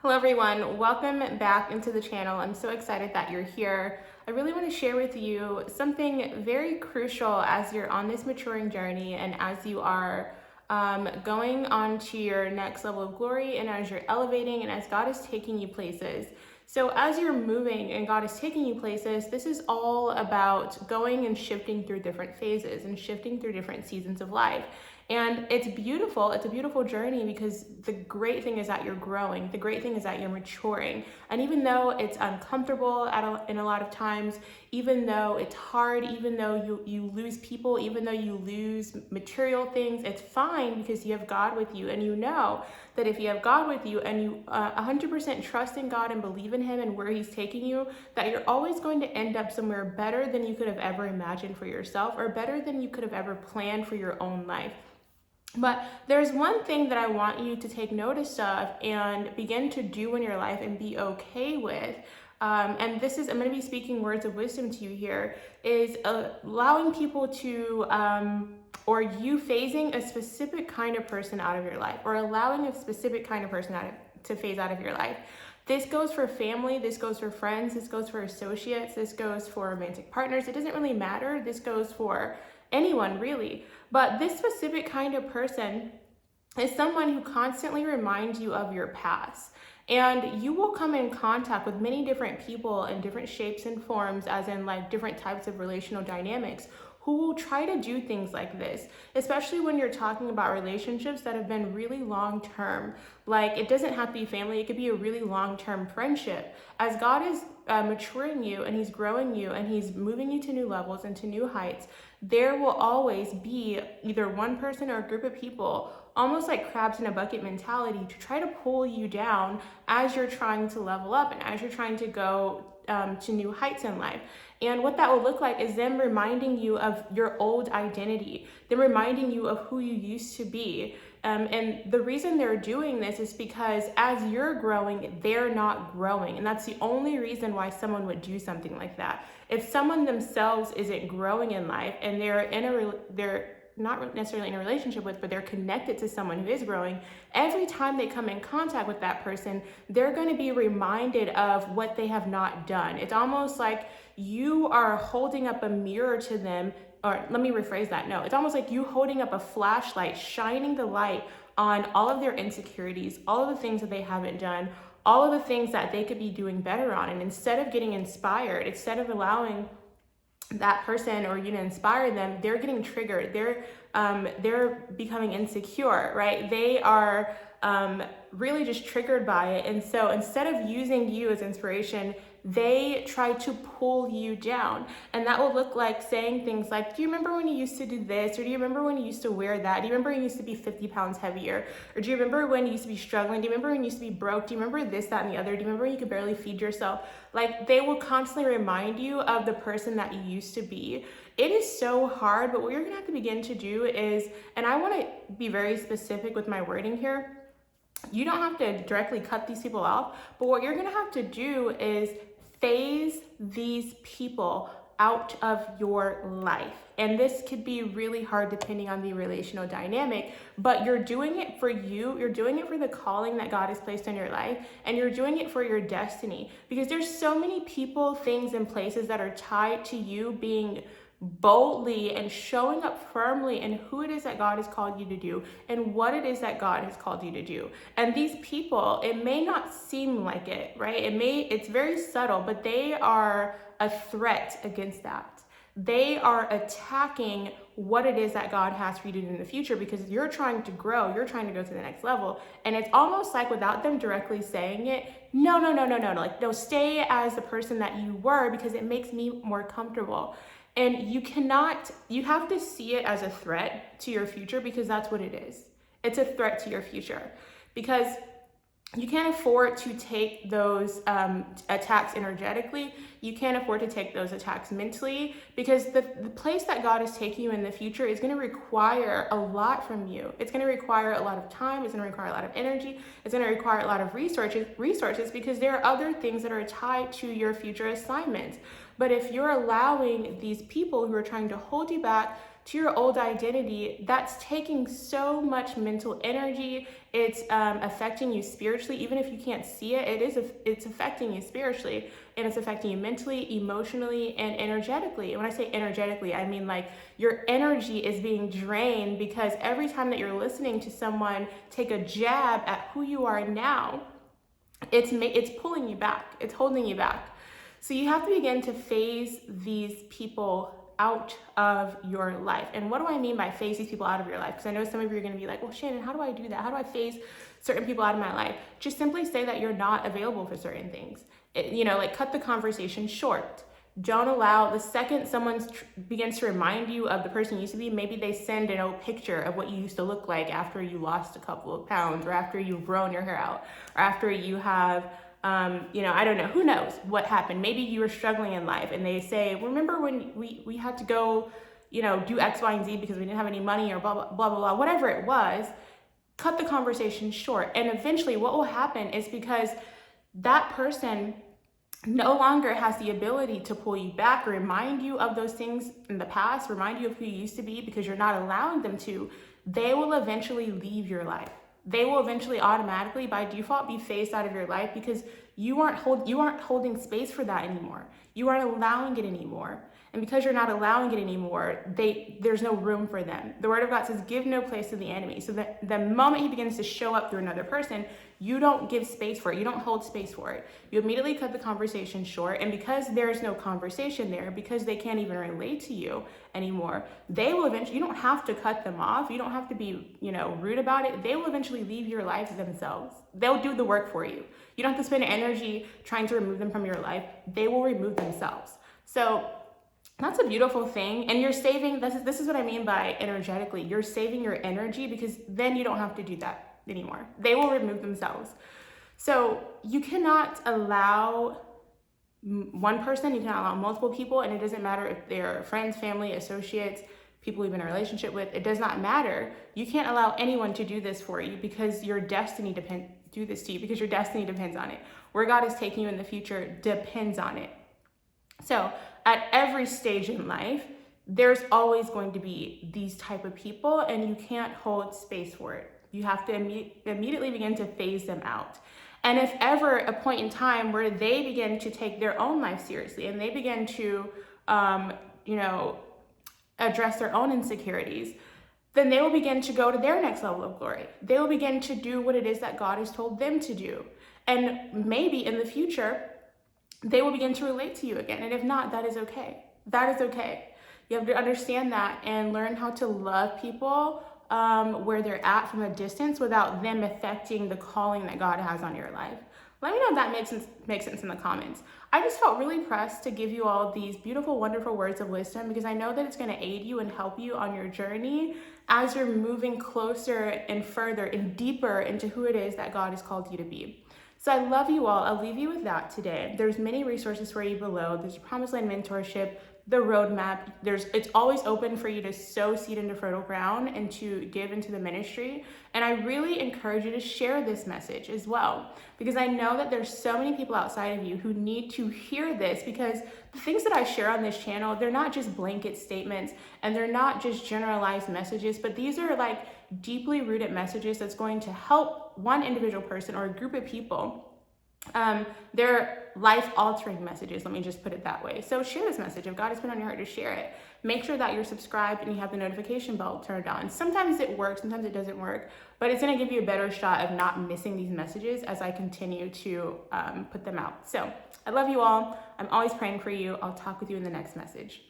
Hello everyone, welcome back into the channel. I'm so excited that you're here. I really want to share with you something very crucial as you're on this maturing journey and as you are going on to your next level of glory and as you're elevating and as God is taking you places. So as you're moving and God is taking you places, this is all about going and shifting through different phases and shifting through different seasons of life. And it's beautiful. It's a beautiful journey because the great thing is that you're growing. The great thing is that you're maturing. And even though it's uncomfortable in a lot of times, even though it's hard, even though you lose people, even though you lose material things, it's fine because you have God with you. And you know that if you have God with you and you 100% trust in God and believe in Him and where He's taking you, that you're always going to end up somewhere better than you could have ever imagined for yourself or better than you could have ever planned for your own life. But there's one thing that I want you to take notice of and begin to do in your life and be okay with. And this is, I'm going to be speaking words of wisdom to you here, is allowing people to, or you phasing a specific kind of person out of your life, or allowing a specific kind of person to phase out of your life. This goes for family, this goes for friends, this goes for associates, this goes for romantic partners. It doesn't really matter. This goes for anyone really. But this specific kind of person is someone who constantly reminds you of your past. And you will come in contact with many different people in different shapes and forms, as in like different types of relational dynamics, who will try to do things like this, especially when you're talking about relationships that have been really long term. Like, it doesn't have to be family, it could be a really long term friendship. As God is maturing you and He's growing you and He's moving you to new levels and to new heights, there will always be either one person or a group of people, almost like crabs in a bucket mentality, to try to pull you down as you're trying to level up and as you're trying to go to new heights in life. And what that will look like is them reminding you of your old identity, them reminding you of who you used to be. And the reason they're doing this is because as you're growing, they're not growing. And that's the only reason why someone would do something like that. If someone themselves isn't growing in life and they're not necessarily in a relationship with, but they're connected to someone who is growing, every time they come in contact with that person, they're going to be reminded of what they have not done. It's almost like you are holding up a mirror to them, or let me rephrase that. No, it's almost like you holding up a flashlight, shining the light on all of their insecurities, all of the things that they haven't done, all of the things that they could be doing better on. And instead of getting inspired, instead of allowing that person or you to inspire them, they're getting triggered. They're becoming insecure, right? They are really just triggered by it. And so instead of using you as inspiration, they try to pull you down. And that will look like saying things like, do you remember when you used to do this? Or do you remember when you used to wear that? Do you remember when you used to be 50 pounds heavier? Or do you remember when you used to be struggling? Do you remember when you used to be broke? Do you remember this, that, and the other? Do you remember when you could barely feed yourself? Like, they will constantly remind you of the person that you used to be. It is so hard, but what you're gonna have to begin to do is, and I wanna be very specific with my wording here, you don't have to directly cut these people off, but what you're gonna have to do is phase these people out of your life. And this could be really hard depending on the relational dynamic, but you're doing it for you, you're doing it for the calling that God has placed in your life, and you're doing it for your destiny. Because there's so many people, things, and places that are tied to you being boldly and showing up firmly in who it is that God has called you to do and what it is that God has called you to do. And these people, it may not seem like it, right? It's very subtle, but they are a threat against that. They are attacking what it is that God has for you to do in the future because you're trying to grow, you're trying to go to the next level. And it's almost like without them directly saying it, no, like, no, stay as the person that you were because it makes me more comfortable. And you have to see it as a threat to your future because that's what it is. It's a threat to your future because you can't afford to take those attacks energetically. You can't afford to take those attacks mentally because the place that God is taking you in the future is going to require a lot from you. It's going to require a lot of time. It's going to require a lot of energy. It's going to require a lot of resources because there are other things that are tied to your future assignments. But if you're allowing these people who are trying to hold you back to your old identity, that's taking so much mental energy. It's affecting you spiritually. Even if you can't see it, it's affecting you spiritually, and it's affecting you mentally, emotionally, and energetically. And when I say energetically, I mean like your energy is being drained, because every time that you're listening to someone take a jab at who you are now, it's pulling you back, it's holding you back. So you have to begin to phase these people out of your life. And what do I mean by phase these people out of your life? Because I know some of you are going to be like, well, Shannon, how do I do that? How do I phase certain people out of my life? Just simply say that you're not available for certain things. Like cut the conversation short. Don't allow, the second someone begins to remind you of the person you used to be, maybe they send an old picture of what you used to look like after you lost a couple of pounds, or after you've grown your hair out, or after you have I don't know, who knows what happened. Maybe you were struggling in life and they say, remember when we had to go, do X, Y, and Z because we didn't have any money, or blah, blah, blah, blah, blah, whatever it was. Cut the conversation short. And eventually what will happen is, because that person no longer has the ability to pull you back, or remind you of those things in the past, remind you of who you used to be, because you're not allowing them to, they will eventually leave your life. They will eventually automatically, by default, be phased out of your life, because you aren't holding space for that anymore. You aren't allowing it anymore. And because you're not allowing it anymore, there's no room for them. The Word of God says, give no place to the enemy. So that the moment he begins to show up through another person, you don't give space for it. You don't hold space for it. You immediately cut the conversation short. And because there's no conversation there, because they can't even relate to you anymore, they will eventually, you don't have to cut them off. You don't have to be, rude about it. They will eventually leave your life themselves. They'll do the work for you. You don't have to spend energy trying to remove them from your life. They will remove themselves. So that's a beautiful thing. And you're saving, this is what I mean by energetically. You're saving your energy, because then you don't have to do that anymore. They will remove themselves. So you cannot allow one person, you cannot allow multiple people, and it doesn't matter if they're friends, family, associates, people you've been in a relationship with. It does not matter. You can't allow anyone to do this for you, because your destiny depends on it. Where God is taking you in the future depends on it. So at every stage in life, there's always going to be these type of people, and you can't hold space for it. You have to immediately begin to phase them out. And if ever a point in time where they begin to take their own life seriously, and they begin to, address their own insecurities, then they will begin to go to their next level of glory. They will begin to do what it is that God has told them to do. And maybe in the future, they will begin to relate to you again. And if not, that is okay. That is okay. You have to understand that and learn how to love people where they're at from a distance, without them affecting the calling that God has on your life. Let me know if that makes sense in the comments. I just felt really pressed to give you all these beautiful, wonderful words of wisdom, because I know that it's going to aid you and help you on your journey as you're moving closer and further and deeper into who it is that God has called you to be. So I love you all. I'll leave you with that today. There's many resources for you below. There's a Promised Land Mentorship, the roadmap. It's always open for you to sow seed into fertile ground and to give into the ministry. And I really encourage you to share this message as well, because I know that there's so many people outside of you who need to hear this, because the things that I share on this channel, they're not just blanket statements, and they're not just generalized messages, but these are like deeply rooted messages that's going to help one individual person or a group of people. They're life-altering messages, let me just put it that way. So share this message. If God has put on your heart to share it, make sure that you're subscribed and you have the notification bell turned on. Sometimes it works, sometimes it doesn't work, but it's going to give you a better shot of not missing these messages as I continue to put them out. So I love you all. I'm always praying for you. I'll talk with you in the next message.